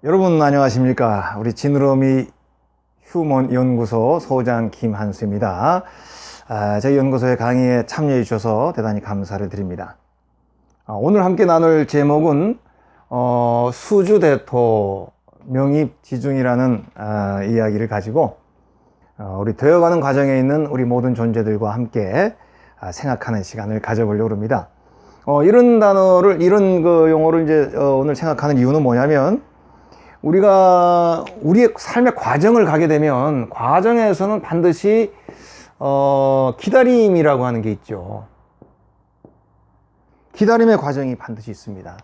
여러분 안녕하십니까. 우리 지느러미 휴먼 연구소 소장 김한수입니다. 저희 연구소의 강의에 참여해 주셔서 대단히 감사를 드립니다. 오늘 함께 나눌 제목은 수주대토 명입지중이라는 이야기를 가지고 우리 되어가는 과정에 있는 우리 모든 존재들과 함께 생각하는 시간을 가져보려고 합니다. 이런 단어를, 이런 용어를 이제 오늘 생각하는 이유는 뭐냐면, 우리가 우리의 삶의 과정을 가게 되면 과정에서는 반드시 기다림이라고 하는 게 있죠. 기다림의 과정이 반드시 있습니다.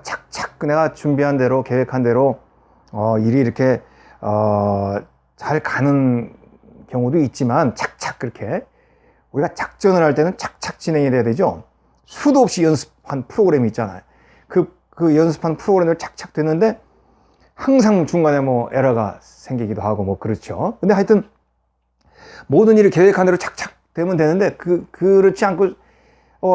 착착 내가 준비한 대로, 계획한 대로 일이 이렇게 잘 가는 경우도 있지만, 착착 그렇게 우리가 작전을 할 때는 착착 진행이 돼야 되죠. 수도 없이 연습한 프로그램이 있잖아요. 그 연습한 프로그램을 착착 되는데 항상 중간에 에러가 생기기도 하고 그렇죠. 근데 하여튼 모든 일을 계획한 대로 착착 되면 되는데 그렇지 않고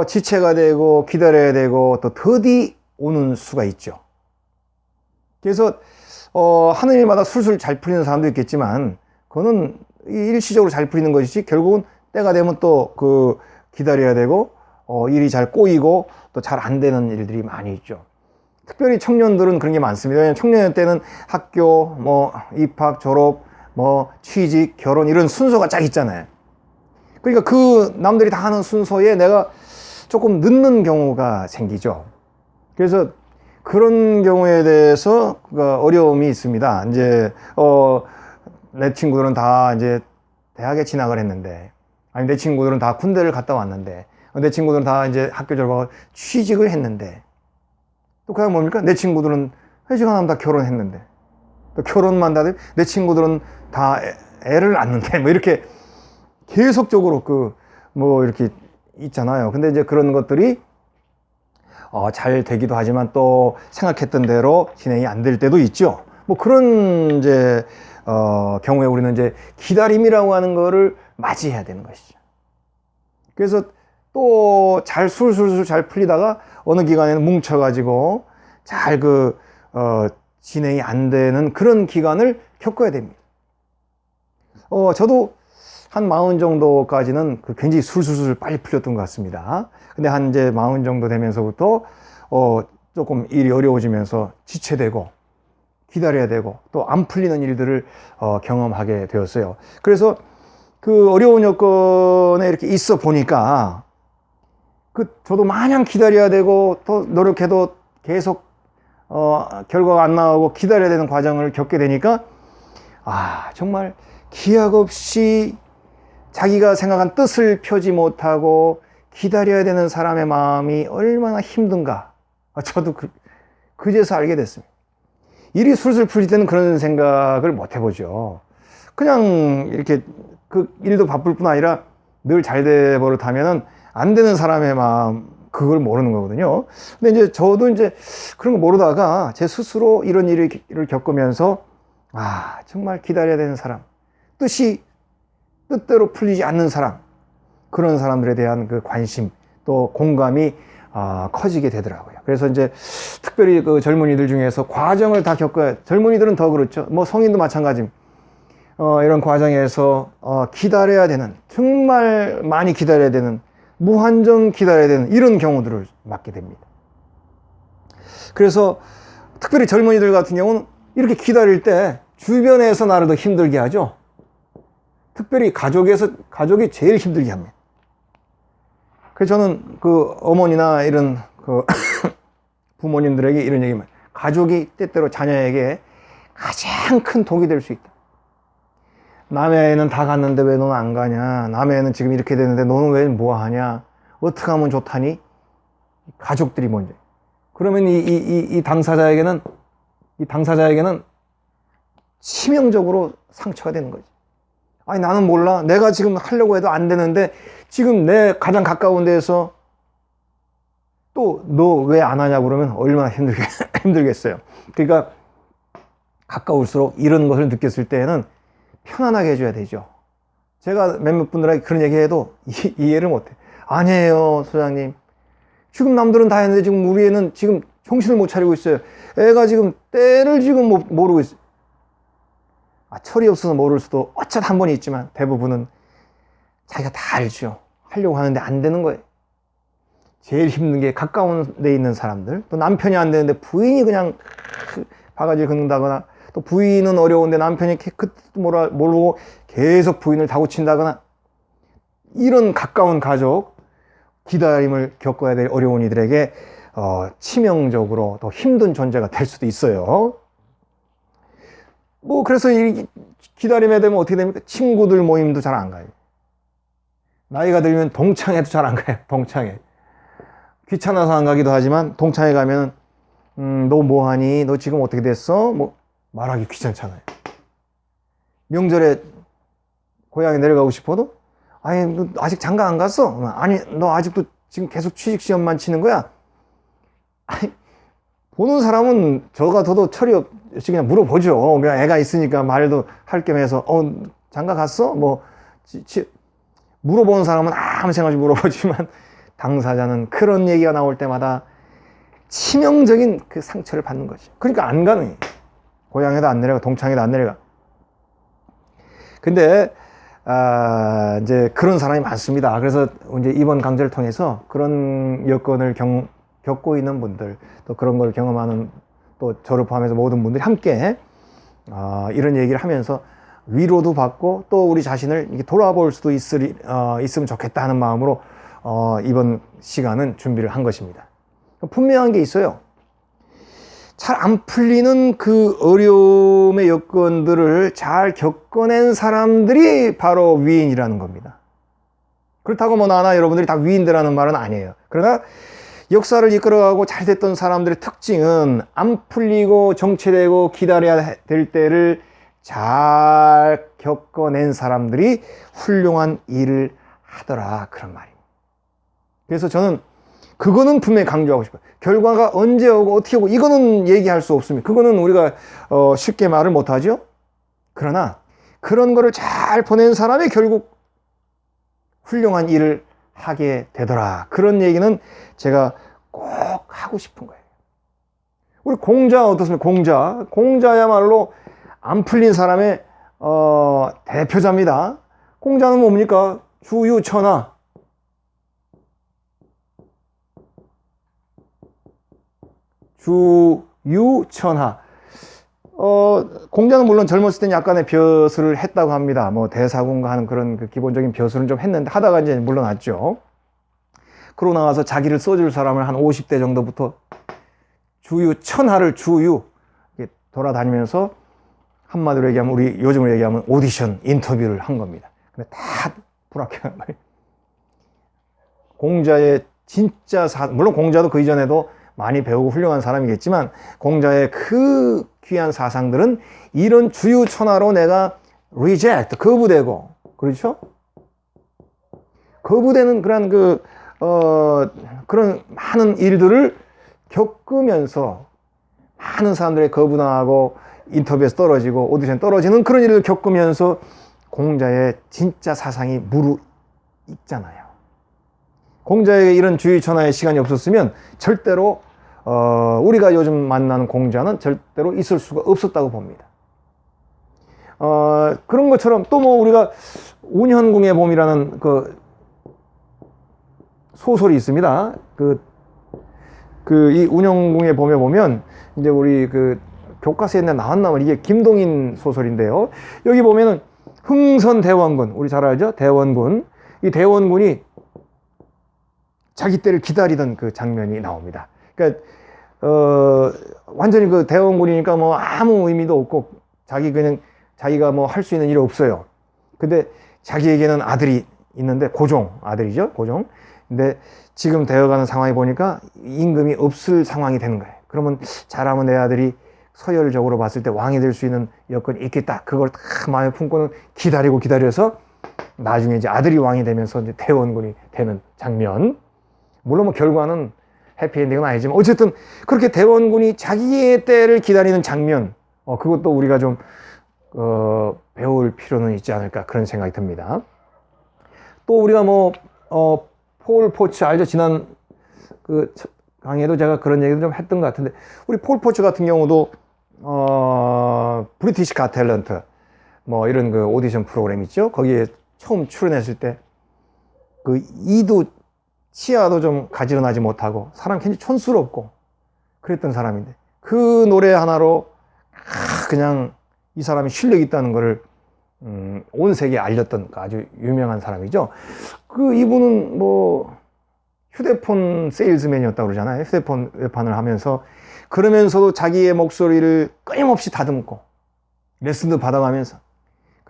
지체가 되고 기다려야 되고 또 더디 오는 수가 있죠. 그래서 하는 일마다 술술 잘 풀리는 사람도 있겠지만, 그거는 일시적으로 잘 풀리는 것이지 결국은 때가 되면 또 기다려야 되고 일이 잘 꼬이고 또 잘 안 되는 일들이 많이 있죠. 특별히 청년들은 그런 게 많습니다. 왜냐하면 청년 때는 학교, 입학, 졸업, 취직, 결혼 이런 순서가 쫙 있잖아요. 그러니까 그 남들이 다 하는 순서에 내가 조금 늦는 경우가 생기죠. 그래서 그런 경우에 대해서 어려움이 있습니다. 이제 내 친구들은 다 이제 대학에 진학을 했는데, 아니 내 친구들은 다 군대를 갔다 왔는데, 내 친구들은 다 이제 학교 졸업하고 취직을 했는데, 또 그다음 뭡니까? 내 친구들은 회식을 하면 다 결혼했는데, 또 결혼만 다 내 친구들은 다 애를 낳는데, 이렇게 계속적으로 이렇게 있잖아요. 근데 이제 그런 것들이 잘 되기도 하지만 또 생각했던 대로 진행이 안 될 때도 있죠. 그런 이제 경우에 우리는 이제 기다림이라고 하는 거를 맞이해야 되는 것이죠. 그래서 또 잘 술술술 잘 풀리다가 어느 기간에는 뭉쳐가지고 잘 진행이 안 되는 그런 기간을 겪어야 됩니다. 저도 한 40 정도까지는 굉장히 술술술 빨리 풀렸던 것 같습니다. 근데 한 이제 40 정도 되면서부터 조금 일이 어려워지면서 지체되고 기다려야 되고 또 안 풀리는 일들을 경험하게 되었어요. 그래서 그 어려운 여건에 이렇게 있어 보니까 저도 마냥 기다려야 되고 또 노력해도 계속 결과가 안 나오고 기다려야 되는 과정을 겪게 되니까 정말 기약 없이 자기가 생각한 뜻을 펴지 못하고 기다려야 되는 사람의 마음이 얼마나 힘든가, 저도 그제서 알게 됐습니다. 일이 술술 풀릴 때는 그런 생각을 못 해보죠. 그냥 이렇게 일도 바쁠 뿐 아니라 늘 잘 돼 버릇하면은 안 되는 사람의 마음, 그걸 모르는 거거든요. 근데 이제 저도 이제 그런 거 모르다가 제 스스로 이런 일을 겪으면서 정말 기다려야 되는 사람, 뜻대로 풀리지 않는 사람, 그런 사람들에 대한 관심 또 공감이 커지게 되더라고요. 그래서 이제 특별히 젊은이들 중에서 과정을 다 겪어야, 젊은이들은 더 그렇죠. 성인도 마찬가지입니다. 이런 과정에서 기다려야 되는, 정말 많이 기다려야 되는, 무한정 기다려야 되는 이런 경우들을 맞게 됩니다. 그래서 특별히 젊은이들 같은 경우는 이렇게 기다릴 때 주변에서 나를 더 힘들게 하죠. 특별히 가족이 제일 힘들게 합니다. 그래서 저는 어머니나 이런 부모님들에게 이런 얘기만, 가족이 때때로 자녀에게 가장 큰 독이 될 수 있다. 남의 애는 다 갔는데 왜 너는 안 가냐? 남의 애는 지금 이렇게 되는데 너는 왜 뭐 하냐? 어떻게 하면 좋다니? 가족들이 먼저. 그러면 이 당사자에게는 치명적으로 상처가 되는 거지. 아니 나는 몰라. 내가 지금 하려고 해도 안 되는데 지금 내 가장 가까운 데에서 또 너 왜 안 하냐고 그러면 얼마나 힘들겠어요. 그러니까 가까울수록 이런 것을 느꼈을 때에는 편안하게 해줘야 되죠. 제가 몇몇 분들에게 그런 얘기 해도 이해를 못해. 아니에요, 소장님. 지금 남들은 다 했는데 지금 우리 애는 지금 정신을 못 차리고 있어요. 애가 지금 때를 지금 모르고 있어요. 철이 없어서 모를 수도 어쩌다 한 번이 있지만 대부분은 자기가 다 알죠. 하려고 하는데 안 되는 거예요. 제일 힘든 게 가까운 데 있는 사람들, 또 남편이 안 되는데 부인이 그냥 바가지를 긁는다거나, 또 부인은 어려운데 남편이 그것도 모르고 계속 부인을 다구친다거나, 이런 가까운 가족, 기다림을 겪어야 될 어려운 이들에게 치명적으로 더 힘든 존재가 될 수도 있어요. 그래서 이 기다림에 되면 어떻게 됩니까? 친구들 모임도 잘 안 가요. 나이가 들면 동창회도 잘 안 가요. 동창회. 귀찮아서 안 가기도 하지만 동창회 가면 너 뭐하니? 너 지금 어떻게 됐어? 말하기 귀찮잖아요. 명절에 고향에 내려가고 싶어도 아니 너 아직 장가 안 갔어? 아니 너 아직도 지금 계속 취직시험만 치는 거야? 아니, 보는 사람은 저 같아도 철이 없이 그냥 물어보죠. 그냥 애가 있으니까 말도 할 겸 해서 장가 갔어? 물어보는 사람은 아무 생각 없이 물어보지만 당사자는 그런 얘기가 나올 때마다 치명적인 그 상처를 받는 거죠. 그러니까 안 가는 거예요. 고향에도 안 내려가, 동창에도 안 내려가. 근데 이제 그런 사람이 많습니다. 그래서 이제 이번 강좌를 통해서 그런 여건을 겪고 있는 분들, 또 그런 걸 경험하는, 또 저를 포함해서 모든 분들이 함께 이런 얘기를 하면서 위로도 받고 또 우리 자신을 이렇게 돌아볼 수도 있으면 좋겠다 하는 마음으로 이번 시간은 준비를 한 것입니다. 분명한 게 있어요. 잘 안 풀리는 그 어려움의 여건들을 잘 겪어낸 사람들이 바로 위인이라는 겁니다. 그렇다고 나나 여러분들이 다 위인들라는 말은 아니에요. 그러나 역사를 이끌어가고 잘 됐던 사람들의 특징은 안 풀리고 정체되고 기다려야 될 때를 잘 겪어낸 사람들이 훌륭한 일을 하더라, 그런 말입니다. 그래서 저는 그거는 분명히 강조하고 싶어요. 결과가 언제 오고 어떻게 오고 이거는 얘기할 수 없습니다. 그거는 우리가 쉽게 말을 못하죠. 그러나 그런 거를 잘 보낸 사람이 결국 훌륭한 일을 하게 되더라, 그런 얘기는 제가 꼭 하고 싶은 거예요. 우리 공자 어떻습니까? 공자야말로 안 풀린 사람의 대표자입니다. 공자는 뭡니까? 주유천하. 주유천하. 공자는 물론 젊었을 때는 약간의 벼슬을 했다고 합니다. 대사군가 하는 그런 그 기본적인 벼슬은 좀 했는데 하다가 이제 물러났죠. 그러고 나와서 자기를 써줄 사람을 한 50대 정도부터 주유천하를 돌아다니면서 한마디로 얘기하면, 우리 요즘으로 얘기하면 오디션 인터뷰를 한 겁니다. 근데 다 불합격한 거예요. 공자의 진짜 물론 공자도 그 이전에도 많이 배우고 훌륭한 사람이겠지만 공자의 그 귀한 사상들은 이런 주유천하로 내가 reject, 거부되고, 그렇죠? 거부되는 그런 많은 일들을 겪으면서 많은 사람들의 거부당하고 인터뷰에서 떨어지고 오디션 떨어지는 그런 일을 겪으면서 공자의 진짜 사상이 무르익잖아요. 공자에게 이런 주유천하의 시간이 없었으면 절대로 우리가 요즘 만나는 공자는 절대로 있을 수가 없었다고 봅니다. 그런 것처럼 또 우리가 운현궁의 봄이라는 그 소설이 있습니다. 이 운현궁의 봄에 보면 이제 우리 교과서에 나왔나 이게 김동인 소설인데요. 여기 보면은 흥선대원군, 우리 잘 알죠? 대원군. 이 대원군이 자기 때를 기다리던 그 장면이 나옵니다. 그러니까 완전히 그 대원군이니까 아무 의미도 없고 자기가 할 수 있는 일이 없어요. 근데 자기에게는 아들이 있는데 아들이죠, 고종. 근데 지금 되어가는 상황이 보니까 임금이 없을 상황이 되는 거예요. 그러면 잘하면 내 아들이 서열적으로 봤을 때 왕이 될 수 있는 여건이 있겠다. 그걸 딱 마음에 품고는 기다려서 나중에 이제 아들이 왕이 되면서 이제 대원군이 되는 장면. 물론 결과는 해피엔딩은 아니지만 어쨌든 그렇게 대원군이 자기의 때를 기다리는 장면, 그것도 우리가 좀 배울 필요는 있지 않을까, 그런 생각이 듭니다. 또 우리가 폴 포츠 알죠? 지난 강의에도 제가 그런 얘기도 좀 했던 것 같은데, 우리 폴 포츠 같은 경우도 브리티시 갓 탤런트 뭐 이런 그 오디션 프로그램 있죠. 거기에 처음 출연했을 때 그 이도 치아도 좀 가지런하지 못하고 사람 굉장히 촌스럽고 그랬던 사람인데, 그 노래 하나로 그냥 이 사람이 실력이 있다는 거를 온 세계에 알렸던 아주 유명한 사람이죠. 그 이분은 뭐 휴대폰 세일즈맨이었다고 그러잖아요. 휴대폰 외판을 하면서, 그러면서도 자기의 목소리를 끊임없이 다듬고 레슨도 받아가면서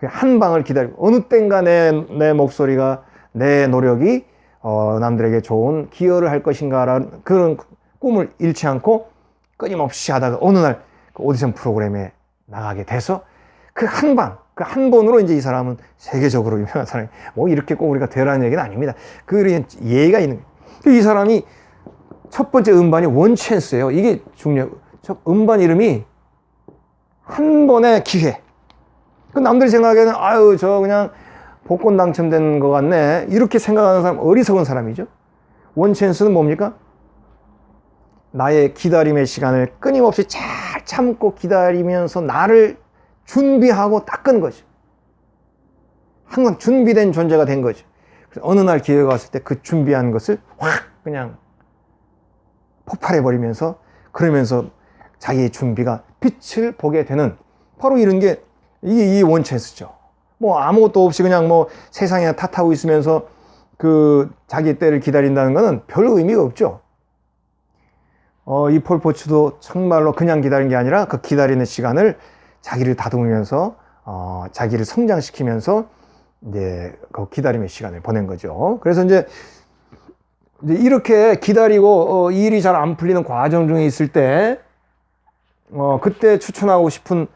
한 방을 기다리고, 어느 땐가 내 목소리가, 내 노력이 남들에게 좋은 기여를 할 것인가라는 그런 꿈을 잃지 않고 끊임없이 하다가 어느 날 그 오디션 프로그램에 나가게 돼서 그 한 방, 그 한 번으로 이제 이 사람은 세계적으로 유명한 사람이, 뭐 이렇게 꼭 우리가 되라는 얘기는 아닙니다. 그 예의가 있는 거예요. 이 사람이 첫 번째 음반이 원챈스예요. 이게 중요해요. 음반 이름이 한 번의 기회. 그 남들이 생각하기에는 아유 저 그냥 복권 당첨된 것 같네, 이렇게 생각하는 사람 어리석은 사람이죠. 원챈스는 뭡니까? 나의 기다림의 시간을 끊임없이 잘 참고 기다리면서 나를 준비하고 닦은 거죠. 항상 준비된 존재가 된 거죠. 그래서 어느 날 기회가 왔을 때 그 준비한 것을 확 그냥 폭발해버리면서, 그러면서 자기의 준비가 빛을 보게 되는, 바로 이런 게 이 원챈스죠. 뭐 아무것도 없이 그냥 뭐 세상에 탓하고 있으면서 그 자기 때를 기다린다는 거는 별 의미가 없죠. 이 폴 포츠도 정말로 그냥 기다린 게 아니라 그 기다리는 시간을 자기를 다듬으면서 자기를 성장시키면서 이제 그 기다림의 시간을 보낸 거죠. 그래서 이제 이렇게 기다리고 일이 잘 안 풀리는 과정 중에 있을 때 그때 추천하고 싶은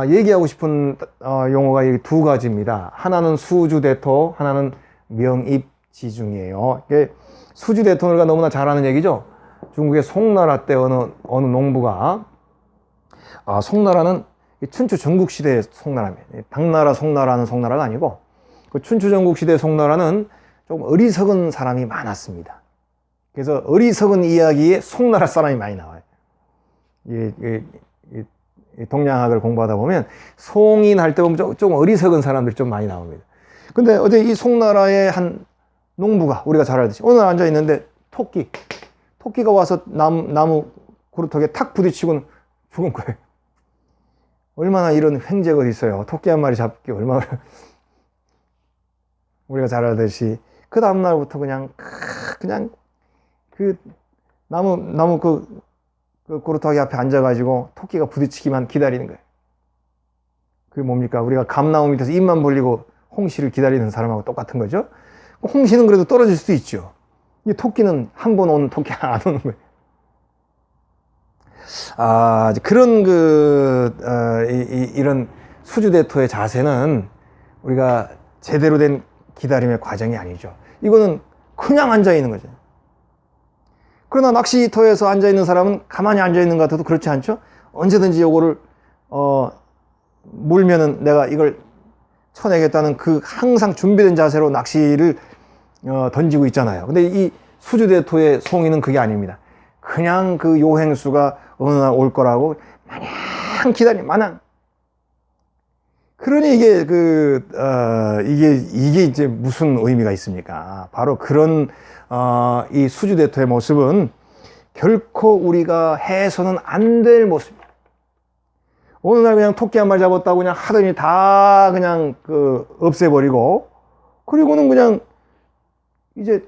얘기하고 싶은 용어가 두 가지입니다. 하나는 수주대토, 하나는 명입지중이에요. 이게 수주대토 우리가 너무나 잘 아는 얘기죠. 중국의 송나라 때 어느 농부가, 송나라는 춘추 전국시대의 송나라입니다. 당나라 송나라는 송나라가 아니고, 그 춘추 전국시대 송나라는 조금 어리석은 사람이 많았습니다. 그래서 어리석은 이야기에 송나라 사람이 많이 나와요. 동양학을 공부하다 보면 송인할 때 보면 좀 어리석은 사람들이 좀 많이 나옵니다. 근데 어제 이 송나라의 한 농부가, 우리가 잘 알듯이 오늘 앉아 있는데 토끼가 와서 나무 그루터기에 탁 부딪히고는 죽은 거예요. 얼마나 이런 횡재가 어디 있어요. 토끼 한 마리 잡기 얼마나. 우리가 잘 알듯이 그 다음날부터 그냥 그 나무 그 그루터기 앞에 앉아가지고 토끼가 부딪히기만 기다리는 거예요. 그게 뭡니까? 우리가 감나무 밑에서 입만 벌리고 홍시를 기다리는 사람하고 똑같은 거죠. 홍시는 그래도 떨어질 수도 있죠. 이 토끼는 한 번 오는 토끼 안 오는 거예요. 그런 이런 수주대토의 자세는 우리가 제대로 된 기다림의 과정이 아니죠. 이거는 그냥 앉아 있는 거죠. 그러나 낚시터에서 앉아 있는 사람은 가만히 앉아 있는 것 같아도 그렇지 않죠? 언제든지 요거를 물면은 내가 이걸 쳐내겠다는 그 항상 준비된 자세로 낚시를 던지고 있잖아요. 근데 이 수주대토의 송이는 그게 아닙니다. 그냥 그 요행수가 어느 날 올 거라고 마냥 마냥. 그러니 이게 이게 이제 무슨 의미가 있습니까? 바로 그런 이 수주대토의 모습은 결코 우리가 해서는 안 될 모습입니다. 어느 날 그냥 토끼 한 마리 잡았다고 그냥 하더니 다 그냥 없애버리고, 그리고는 그냥 이제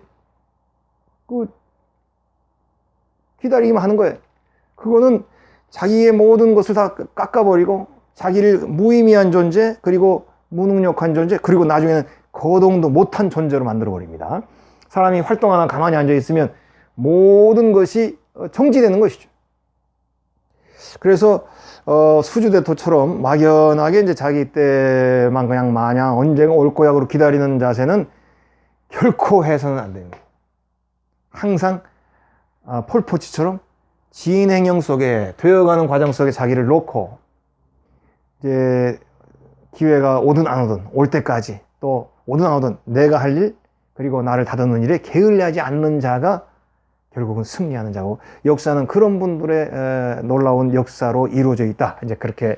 기다리기만 하는 거예요. 그거는 자기의 모든 것을 다 깎아버리고 자기를 무의미한 존재, 그리고 무능력한 존재, 그리고 나중에는 거동도 못한 존재로 만들어버립니다. 사람이 활동하나 가만히 앉아있으면 모든 것이 정지되는 것이죠. 그래서 수주대토처럼 막연하게 이제 자기 때만 그냥 마냥 언젠가 올 거야 그러고 기다리는 자세는 결코 해서는 안 됩니다. 항상 폴 포츠처럼 진행형 속에, 되어가는 과정 속에 자기를 놓고 이제 기회가 오든 안 오든 올 때까지, 또 오든 안 오든 내가 할 일, 그리고 나를 다듬는 일에 게을리하지 않는 자가 결국은 승리하는 자고, 역사는 그런 분들의 놀라운 역사로 이루어져 있다. 이제 그렇게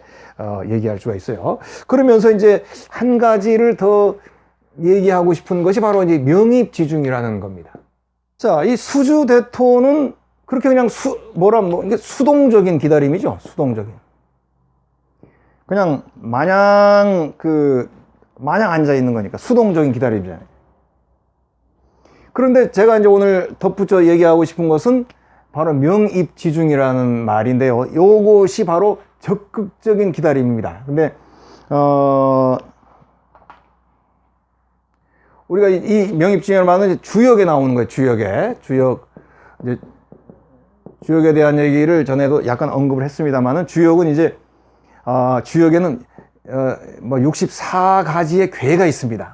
얘기할 수가 있어요. 그러면서 이제 한 가지를 더 얘기하고 싶은 것이 바로 이제 명입지중이라는 겁니다. 자, 이 수주대토는 그렇게 그냥 이게 수동적인 기다림이죠. 수동적인. 그냥 마냥 앉아 있는 거니까 수동적인 기다림이잖아요. 그런데 제가 이제 오늘 덧붙여 얘기하고 싶은 것은 바로 명입지중이라는 말인데요. 요것이 바로 적극적인 기다림입니다. 근데, 우리가 이 명입지중이라는 말은 주역에 나오는 거예요. 주역에 대한 얘기를 전에도 약간 언급을 했습니다만은, 주역은 이제, 주역에는, 64가지의 괴가 있습니다.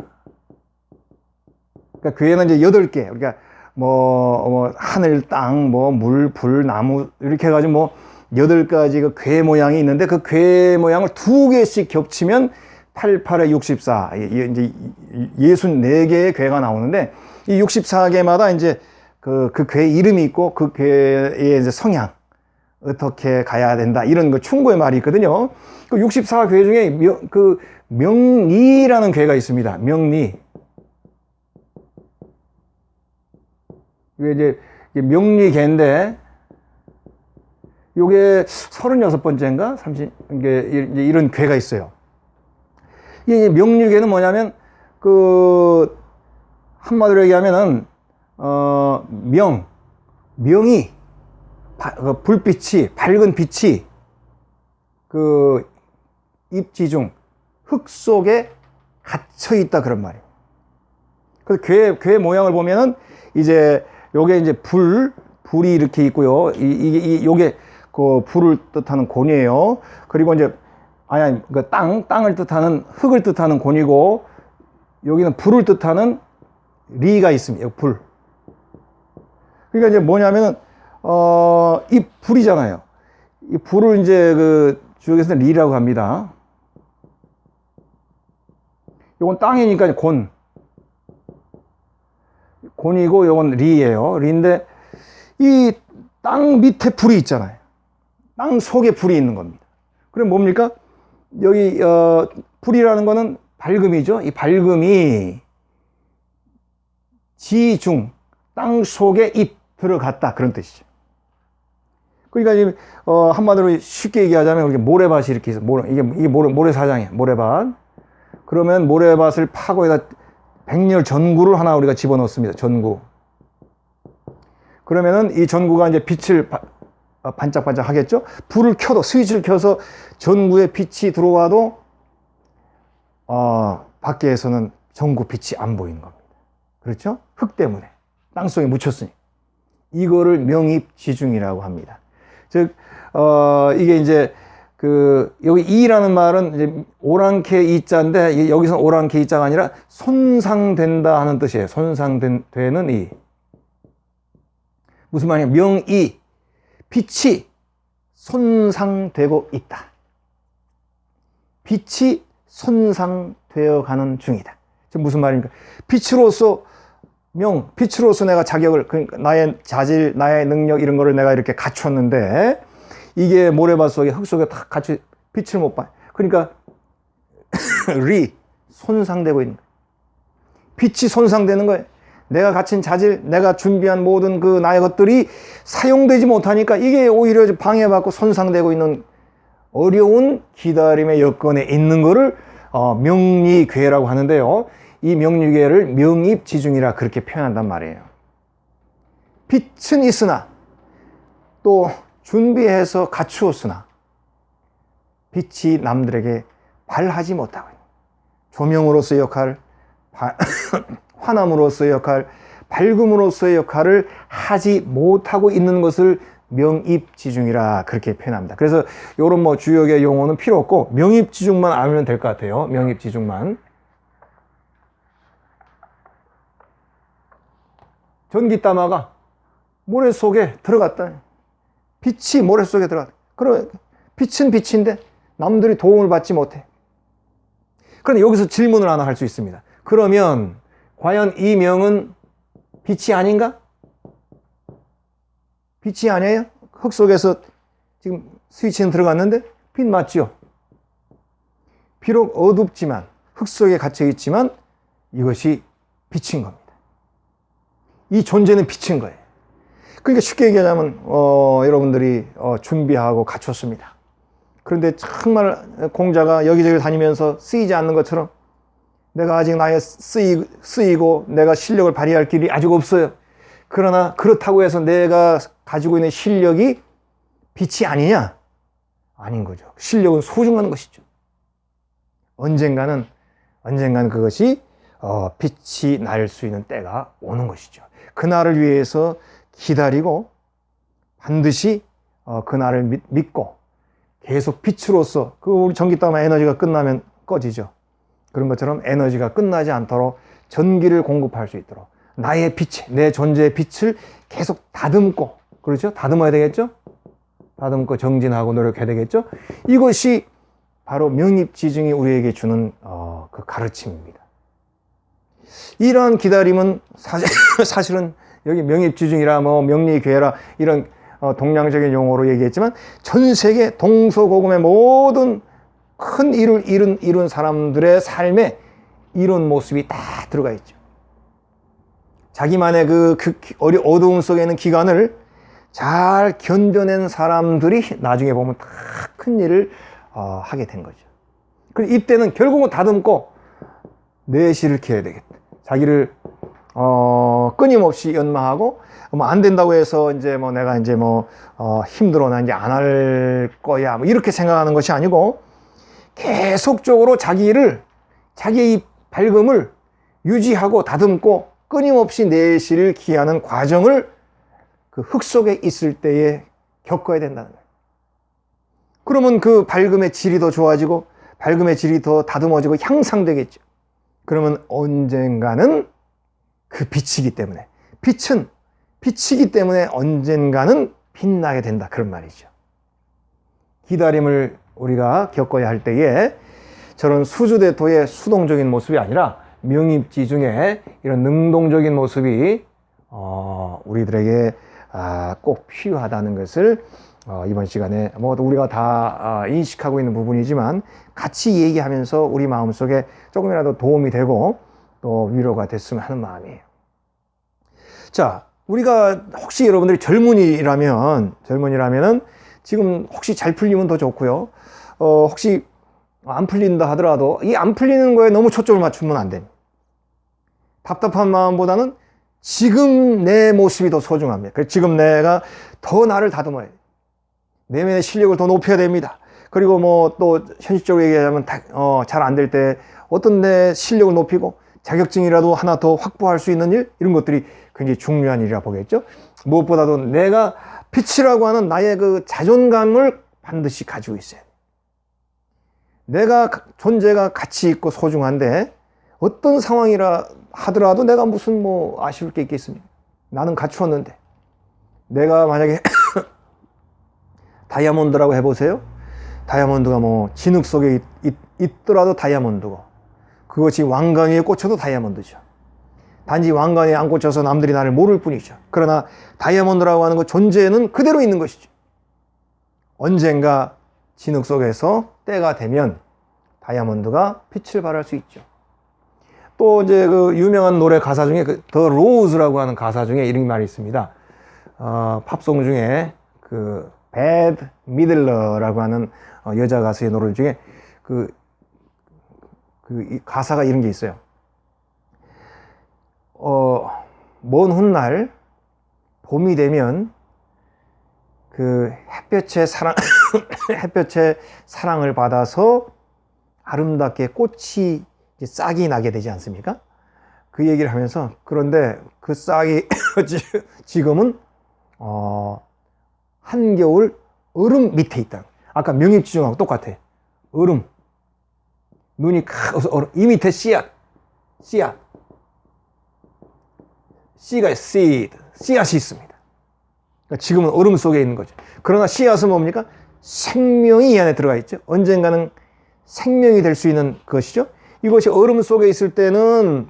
그러니까 괴는 이제 8개. 그러니까 하늘, 땅, 물, 불, 나무, 이렇게 해가지고 8가지 그 괴 모양이 있는데, 그 괴 모양을 2개씩 겹치면 8, 8에 64. 이제 64개의 괴가 나오는데, 이 64개마다 이제 그 괴 이름이 있고, 그 괴의 이제 성향, 어떻게 가야 된다, 이런 그 충고의 말이 있거든요. 그 64괴 중에 명리라는 괴가 있습니다. 명리. 이게 이제 명리괴인데, 요게 36번째인가? 이게 이런 괴가 있어요. 이 명리괴는 뭐냐면, 한마디로 얘기하면은, 명이, 불빛이, 밝은 빛이, 입지중, 흙 속에 갇혀있다, 그런 말이에요. 그래서 괴 모양을 보면은, 이제, 요게 이제 불이 이렇게 있고요. 요게 불을 뜻하는 곤이에요. 그리고 이제, 땅을 뜻하는, 흙을 뜻하는 곤이고, 여기는 불을 뜻하는 리가 있습니다. 불. 그러니까 이제 뭐냐면은, 이 불이잖아요. 이 불을 이제 주역에서는 리라고 합니다. 요건 땅이니까 곤이고, 요건 리예요. 리인데, 이 땅 밑에 불이 있잖아요. 땅 속에 불이 있는 겁니다. 그럼 뭡니까? 여기, 불이라는 거는 밝음이죠. 이 밝음이 지중, 땅 속에 들어갔다. 그런 뜻이죠. 그러니까, 한마디로 쉽게 얘기하자면, 우리 모래밭이 이렇게 있어. 이게 모래사장이에요. 모래밭. 그러면 모래밭을 파고 여기다 백렬 전구를 하나 우리가 집어넣습니다. 전구. 그러면은 이 전구가 이제 빛을 반짝반짝 하겠죠? 불을 켜도, 스위치를 켜서 전구에 빛이 들어와도, 밖에서는 전구 빛이 안 보이는 겁니다. 그렇죠? 흙 때문에. 땅속에 묻혔으니. 이거를 명입지중이라고 합니다. 즉, 이게 이제, 여기 이라는 말은 이제 오랑캐 이자인데, 여기서는 오랑캐 이자가 아니라 손상된다 하는 뜻이에요. 손상되는 이. 무슨 말이냐? 명이, 빛이 손상되고 있다. 빛이 손상되어 가는 중이다. 지금 무슨 말입니까? 빛으로서 내가 자격을, 그러니까 나의 자질, 나의 능력, 이런 거를 내가 이렇게 갖췄는데, 이게 모래밭 속에, 흙 속에 다 같이 빛을 못 봐요. 그러니까, 손상되고 있는 거예요. 빛이 손상되는 거예요. 내가 갖춘 자질, 내가 준비한 모든 나의 것들이 사용되지 못하니까 이게 오히려 방해받고 손상되고 있는 어려운 기다림의 여건에 있는 거를 명리괴라고 하는데요. 이 명리괴를 명입지중이라 그렇게 표현한단 말이에요. 빛은 있으나 또 준비해서 갖추었으나 빛이 남들에게 발하지 못하고 있는 조명으로서의 역할, 화남으로서의 역할, 밝음으로서의 역할을 하지 못하고 있는 것을 명입지중이라 그렇게 표현합니다. 그래서 이런 주역의 용어는 필요 없고 명입지중만 알면 될 것 같아요. 명입지중만. 전기다마가 모래 속에 들어갔다. 빛이 모래 속에 들어갔다. 그럼 빛은 빛인데 남들이 도움을 받지 못해. 그런데 여기서 질문을 하나 할 수 있습니다. 그러면 과연 이 명은 빛이 아닌가? 빛이 아니에요? 흙 속에서 지금 스위치는 들어갔는데 빛 맞죠? 비록 어둡지만 흙 속에 갇혀 있지만 이것이 빛인 겁니다. 이 존재는 빛인 거예요. 그러니까 쉽게 얘기하자면 여러분들이 준비하고 갖췄습니다. 그런데 정말 공자가 여기저기 다니면서 쓰이지 않는 것처럼 내가 아직 나의 쓰이고 내가 실력을 발휘할 길이 아직 없어요. 그러나 그렇다고 해서 내가 가지고 있는 실력이 빛이 아니냐? 아닌 거죠. 실력은 소중한 것이죠. 언젠가는 그것이 빛이 날 수 있는 때가 오는 것이죠. 그날을 위해서 기다리고 반드시 그날을 믿고 계속 빛으로서 우리 전기땀 에너지가 끝나면 꺼지죠. 그런 것처럼 에너지가 끝나지 않도록 전기를 공급할 수 있도록 나의 빛, 내 존재의 빛을 계속 다듬고, 그렇죠? 다듬어야 되겠죠? 다듬고 정진하고 노력해야 되겠죠? 이것이 바로 명립지중이 우리에게 주는 그 가르침입니다. 이러한 기다림은 사실은 여기 명립지중이라 명리괴라 이런 동양적인 용어로 얘기했지만 전 세계 동서고금의 모든 큰 일을 이룬 사람들의 삶에 이런 모습이 다 들어가 있죠. 자기만의 그 어두움 속에 있는 기간을 잘 견뎌낸 사람들이 나중에 보면 다 큰 일을 하게 된 거죠. 그래서 이때는 결국은 다듬고 내실을 키워야 되겠다. 자기를 끊임없이 연마하고 안 된다고 해서 내가 힘들어 나 이제 안 할 거야 이렇게 생각하는 것이 아니고 계속적으로 자기의 밝음을 유지하고 다듬고 끊임없이 내실을 기하는 과정을 그 흙 속에 있을 때에 겪어야 된다는 거예요. 그러면 그 밝음의 질이 더 좋아지고 밝음의 질이 더 다듬어지고 향상되겠죠. 그러면 언젠가는 그 빛이기 때문에 빛은 빛이기 때문에 언젠가는 빛나게 된다 그런 말이죠. 기다림을 우리가 겪어야 할 때에 저런 수주대토의 수동적인 모습이 아니라 명입지중의 이런 능동적인 모습이 우리들에게 꼭 필요하다는 것을 이번 시간에 우리가 다 인식하고 있는 부분이지만 같이 얘기하면서 우리 마음속에 조금이라도 도움이 되고 또 위로가 됐으면 하는 마음이에요. 자, 우리가 혹시 여러분들이 젊은이라면은 지금 혹시 잘 풀리면 더 좋고요. 혹시 안 풀린다 하더라도 이 안 풀리는 거에 너무 초점을 맞추면 안 됩니다. 답답한 마음보다는 지금 내 모습이 더 소중합니다. 그래서 지금 내가 더 나를 다듬어야 돼요. 내면의 실력을 더 높여야 됩니다. 그리고 또 현실적으로 얘기하자면 잘 안 될 때 어떤 내 실력을 높이고 자격증이라도 하나 더 확보할 수 있는 일, 이런 것들이 굉장히 중요한 일이라 보겠죠. 무엇보다도 내가 빛이라고 하는 나의 그 자존감을 반드시 가지고 있어야 돼요. 내가 존재가 가치 있고 소중한데 어떤 상황이라 하더라도 내가 무슨 아쉬울 게 있겠습니까? 나는 갖추었는데. 내가 만약에 다이아몬드라고 해보세요. 다이아몬드가 진흙 속에 있더라도 다이아몬드고, 그것이 왕관 위에 꽂혀도 다이아몬드죠. 단지 왕관에 안 꽂혀서 남들이 나를 모를 뿐이죠. 그러나 다이아몬드라고 하는 것 존재는 그대로 있는 것이죠. 언젠가 진흙 속에서 때가 되면 다이아몬드가 빛을 발할 수 있죠. 또 그 유명한 노래 가사 중에 더 로즈라고 하는 가사 중에 이런 말이 있습니다. 팝송 중에 그 배드 미들러라고 하는 여자 가수의 노래 중에 이 가사가 이런 게 있어요. 먼 훗날 봄이 되면 그 햇볕의 사랑을 받아서 아름답게 꽃이 싹이 나게 되지 않습니까? 그 얘기를 하면서, 그런데 그 싹이 지금은 한겨울 얼음 밑에 있다. 아까 명입지중하고 똑같아. 얼음. 눈이 커서 얼음. 이 밑에 씨앗이 씨앗이 있습니다. 그러니까 지금은 얼음 속에 있는 거죠. 그러나 씨앗은 뭡니까? 생명이 이 안에 들어가 있죠. 언젠가는 생명이 될 수 있는 것이죠. 이것이 얼음 속에 있을 때는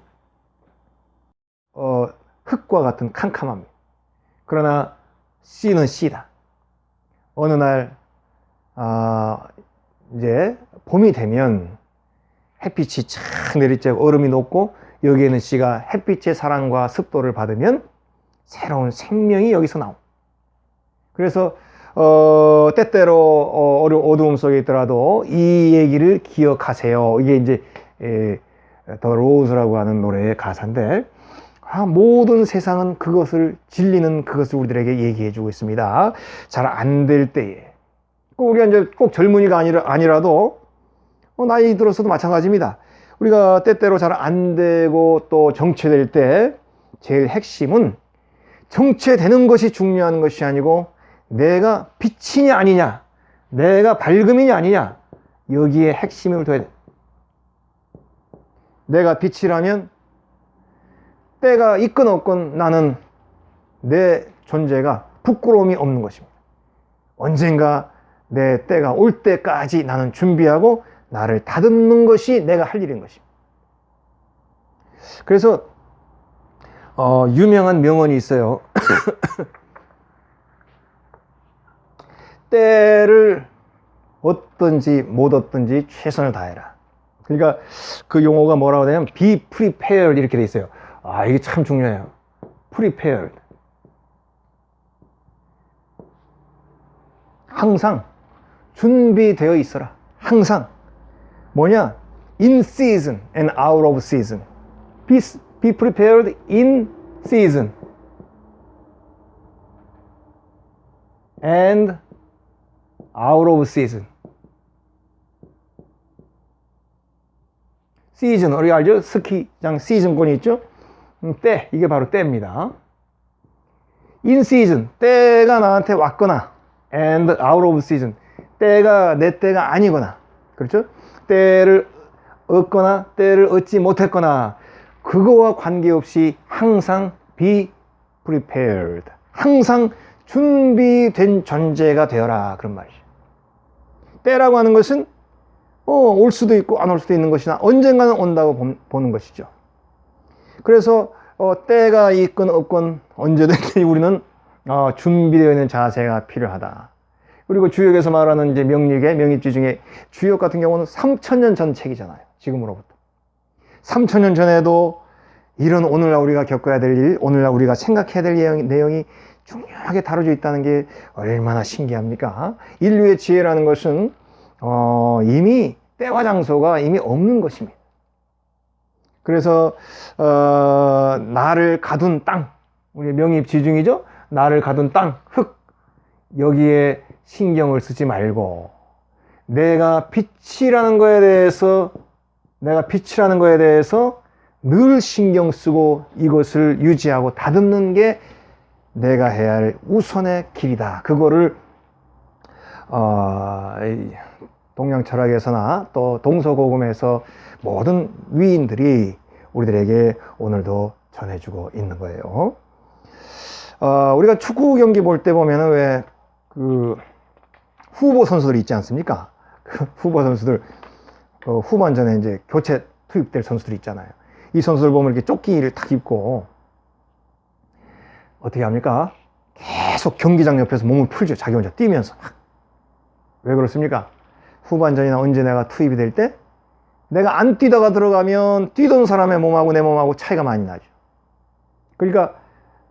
흙과 같은 캄캄함입니다. 그러나 C는 C다. 어느 날 이제 봄이 되면 햇빛이 착 내리쬐고 얼음이 녹고 여기에는 C가 햇빛의 사랑과 습도를 받으면 새로운 생명이 여기서 나옵니다. 그래서 때때로 어두움 속에 있더라도 이 얘기를 기억하세요. 이게 이제 더 로즈라고 하는 노래의 가사인데, 모든 세상은 그것을 진리는 그것을 우리들에게 얘기해 주고 있습니다. 잘 안 될 때에, 우리가 이제 꼭 젊은이가 아니라도 나이 들어서도 마찬가지입니다. 우리가 때때로 잘 안 되고 또 정체될 때 제일 핵심은 정체되는 것이 중요한 것이 아니고 내가 빛이냐 아니냐, 내가 밝음이냐 아니냐, 여기에 핵심을 둬야 돼. 내가 빛이라면 때가 있건 없건 나는 내 존재가 부끄러움이 없는 것입니다. 언젠가 내 때가 올 때까지 나는 준비하고 나를 다듬는 것이 내가 할 일인 것입니다. 그래서 유명한 명언이 있어요. 때를 얻든지 못 얻든지 최선을 다해라. 그러니까 그 용어가 뭐라고 하냐면 be prepared 이렇게 돼 있어요. 이게 참 중요해요. prepared. 항상 준비되어 있어라. 항상. 뭐냐? in season and out of season. Be prepared in season and out of season. 시즌, 우리가 알죠? 스키장 시즌권이 있죠? 때, 이게 바로 때입니다. in season, 때가 나한테 왔거나, and out of season, 때가 내 때가 아니거나, 그렇죠? 때를 얻거나 때를 얻지 못했거나, 그거와 관계없이 항상 be prepared, 항상 준비된 존재가 되어라, 그런 말이죠. 때라고 하는 것은 올 수도 있고 안 올 수도 있는 것이나 언젠가는 온다고 보는 것이죠. 그래서 때가 있건 없건 언제든지 우리는 준비되어 있는 자세가 필요하다. 그리고 주역에서 말하는 이제 명입지 중에 주역 같은 경우는 3000년 전 책이잖아요. 지금으로부터 3000년 전에도 이런 오늘날 우리가 겪어야 될 일, 오늘날 우리가 생각해야 될 내용이 중요하게 다뤄져 있다는 게 얼마나 신기합니까? 인류의 지혜라는 것은 이미 때와 장소가 이미 없는 것입니다. 그래서 나를 가둔 땅, 우리 명입지중이죠. 나를 가둔 땅, 흙, 여기에 신경을 쓰지 말고 내가 빛이라는 거에 대해서 늘 신경 쓰고 이것을 유지하고 다듬는 게 내가 해야 할 우선의 길이다. 그거를 동양 철학에서나 또 동서고금에서 모든 위인들이 우리들에게 오늘도 전해주고 있는 거예요. 우리가 축구 경기 볼 때 보면은 왜 그 후보 선수들이 있지 않습니까? 그 후보 선수들 후반전에 이제 교체 투입될 선수들이 있잖아요. 이 선수들 보면 이렇게 조끼를 탁 입고 어떻게 합니까? 계속 경기장 옆에서 몸을 풀죠. 자기 혼자 뛰면서. 왜 그렇습니까? 후반전이나 언제 내가 투입이 될 때 내가 안 뛰다가 들어가면 뛰던 사람의 몸하고 내 몸하고 차이가 많이 나죠. 그러니까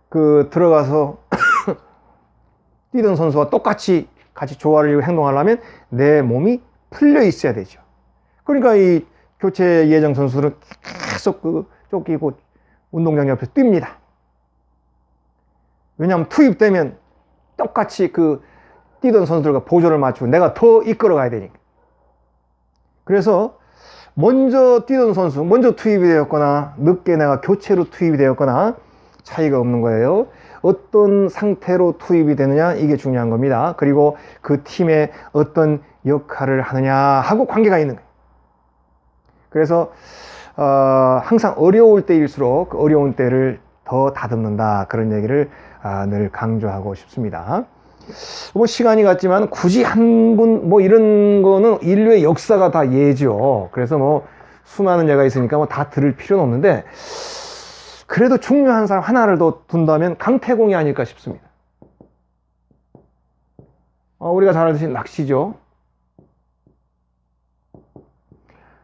그 들어가서 뛰던 선수와 똑같이 같이 조화를 행동하려면 내 몸이 풀려 있어야 되죠. 그러니까 이 교체 예정 선수들은 계속 그 쫓기고 운동장 옆에서 뜁니다. 왜냐하면 투입되면 똑같이 그 뛰던 선수들과 보조를 맞추고 내가 더 이끌어 가야 되니까. 그래서 먼저 뛰던 선수, 먼저 투입이 되었거나 늦게 내가 교체로 투입이 되었거나 차이가 없는 거예요. 어떤 상태로 투입이 되느냐, 이게 중요한 겁니다. 그리고 그 팀에 어떤 역할을 하느냐 하고 관계가 있는 거예요. 그래서 항상 어려울 때일수록 그 어려운 때를 더 다듬는다, 그런 얘기를 늘 강조하고 싶습니다. 뭐 시간이 갔지만 굳이 한 분 뭐 이런 거는 인류의 역사가 다 예죠. 그래서 뭐 수많은 예가 있으니까 뭐 다 들을 필요는 없는데, 그래도 중요한 사람 하나를 더 둔다면 강태공이 아닐까 싶습니다. 우리가 잘 알듯이 낚시죠.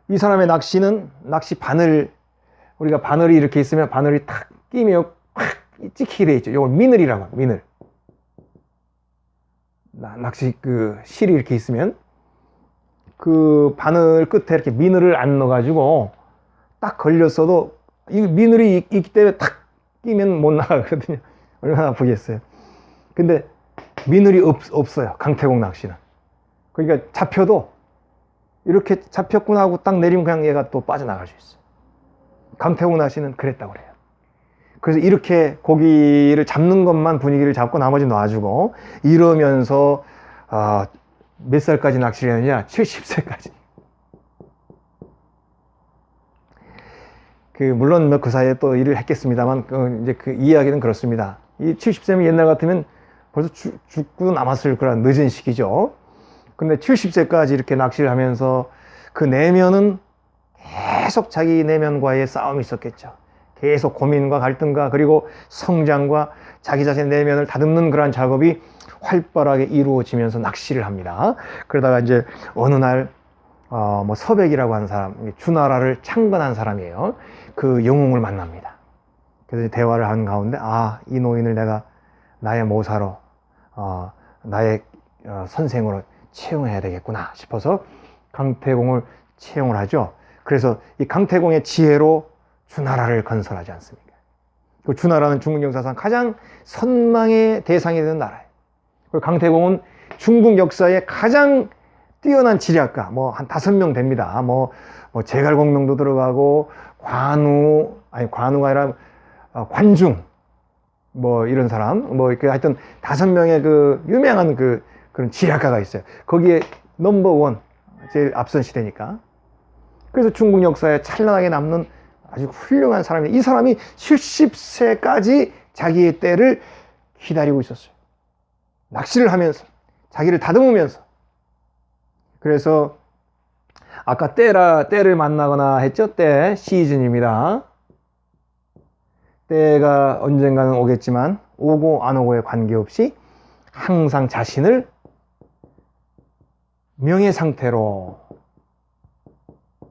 이 사람의 낚시는 낚시 바늘, 우리가 바늘이 이렇게 있으면 바늘이 탁 끼면 팍 찍히게 돼 있죠. 이걸 미늘이라고 합니다. 미늘. 낚시 그 실이 이렇게 있으면 그 바늘 끝에 이렇게 미늘을 안 넣어가지고 딱 걸렸어도 이 미늘이 있기 때문에 탁 끼면 못 나가거든요. 얼마나 아프겠어요. 근데 미늘이 없어요. 강태공 낚시는. 그러니까 잡혀도 이렇게 잡혔구나 하고 딱 내리면 그냥 얘가 또 빠져나갈 수 있어요. 강태공 낚시는 그랬다고 그래요. 그래서 이렇게 고기를 잡는 것만 분위기를 잡고 나머지 놔주고 이러면서 몇 살까지 낚시를 했느냐? 70세까지. 물론 그 사이에 또 일을 했겠습니다만 이제 그 이야기는 그렇습니다. 이 70세면 옛날 같으면 벌써 죽고 남았을 거란 늦은 시기죠. 근데 70세까지 이렇게 낚시를 하면서 그 내면은 계속 자기 내면과의 싸움이 있었겠죠. 계속 고민과 갈등과 그리고 성장과 자기 자신의 내면을 다듬는 그러한 작업이 활발하게 이루어지면서 낚시를 합니다. 그러다가 이제 어느 날 서백이라고 하는 사람, 주나라를 창건한 사람이에요. 그 영웅을 만납니다. 그래서 대화를 하는 가운데 이 노인을 내가 나의 모사로 나의 선생으로 채용해야 되겠구나 싶어서 강태공을 채용을 하죠. 그래서 이 강태공의 지혜로 주나라를 건설하지 않습니까? 그 주나라는 중국 역사상 가장 선망의 대상이 되는 나라예요. 그리고 강태공은 중국 역사에 가장 뛰어난 지략가, 한 5명 됩니다. 제갈공명도 들어가고, 관우가 아니라, 관중, 이런 사람, 하여튼 5명의 그 유명한 그런 지략가가 있어요. 거기에 넘버원, 제일 앞선 시대니까. 그래서 중국 역사에 찬란하게 남는 아주 훌륭한 사람이, 이 사람이 70세까지 자기의 때를 기다리고 있었어요. 낚시를 하면서, 자기를 다듬으면서. 그래서 아까 때를 만나거나 했죠. 때, 시즌입니다. 때가 언젠가는 오겠지만 오고 안 오고에 관계없이 항상 자신을 명의 상태로,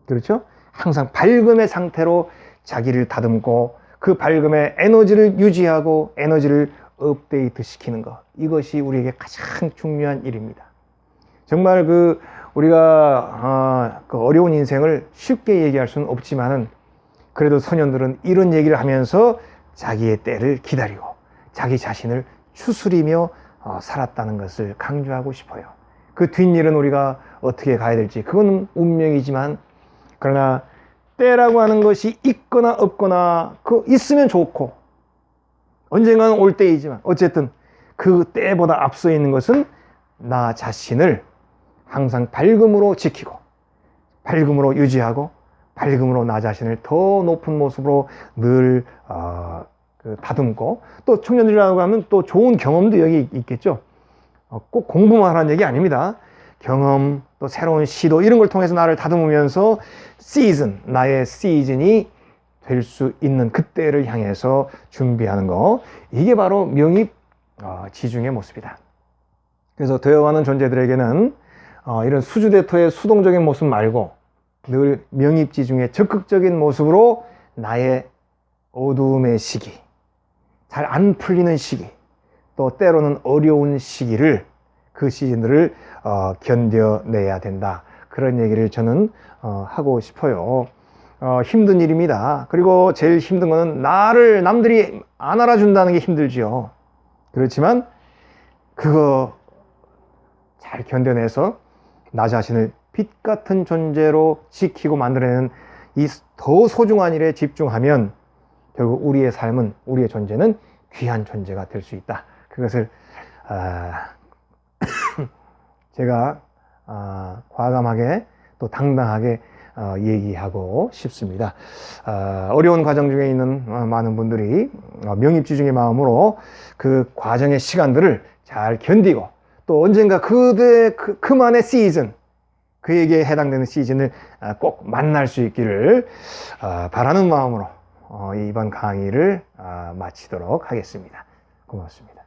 그렇죠? 항상 밝음의 상태로 자기를 다듬고 그 밝음의 에너지를 유지하고 에너지를 업데이트 시키는 것, 이것이 우리에게 가장 중요한 일입니다. 정말 우리가 어려운 인생을 쉽게 얘기할 수는 없지만은 그래도 소년들은 이런 얘기를 하면서 자기의 때를 기다리고 자기 자신을 추스리며 살았다는 것을 강조하고 싶어요. 그 뒷일은 우리가 어떻게 가야 될지 그건 운명이지만, 그러나 때라고 하는 것이 있거나 없거나 있으면 좋고 언젠가는 올 때이지만 어쨌든 그 때보다 앞서 있는 것은 나 자신을 항상 밝음으로 지키고 밝음으로 유지하고 밝음으로 나 자신을 더 높은 모습으로 늘 다듬고, 또 청년들이라고 하면 또 좋은 경험도 여기 있겠죠. 꼭 공부만 하라는 얘기 아닙니다. 경험, 또 새로운 시도, 이런 걸 통해서 나를 다듬으면서 나의 시즌이 될 수 있는 그때를 향해서 준비하는 거, 이게 바로 명입 지중의 모습이다. 그래서 되어가는 존재들에게는 이런 수주대토의 수동적인 모습 말고 늘 명입지중의 적극적인 모습으로 나의 어두움의 시기, 잘 안 풀리는 시기, 또 때로는 어려운 시기를, 그 시즌들을 견뎌내야 된다. 그런 얘기를 저는 하고 싶어요. 힘든 일입니다. 그리고 제일 힘든 거는 남들이 안 알아준다는 게 힘들지요. 그렇지만 그거 잘 견뎌내서 나 자신을 빛 같은 존재로 지키고 만들어내는 이 더 소중한 일에 집중하면 결국 우리의 삶은, 우리의 존재는 귀한 존재가 될 수 있다. 그것을 제가 과감하게 또 당당하게 얘기하고 싶습니다. 어려운 과정 중에 있는 많은 분들이 명입지중의 마음으로 그 과정의 시간들을 잘 견디고, 또 언젠가 그만의 시즌, 그에게 해당되는 시즌을 꼭 만날 수 있기를 바라는 마음으로 이번 강의를 마치도록 하겠습니다. 고맙습니다.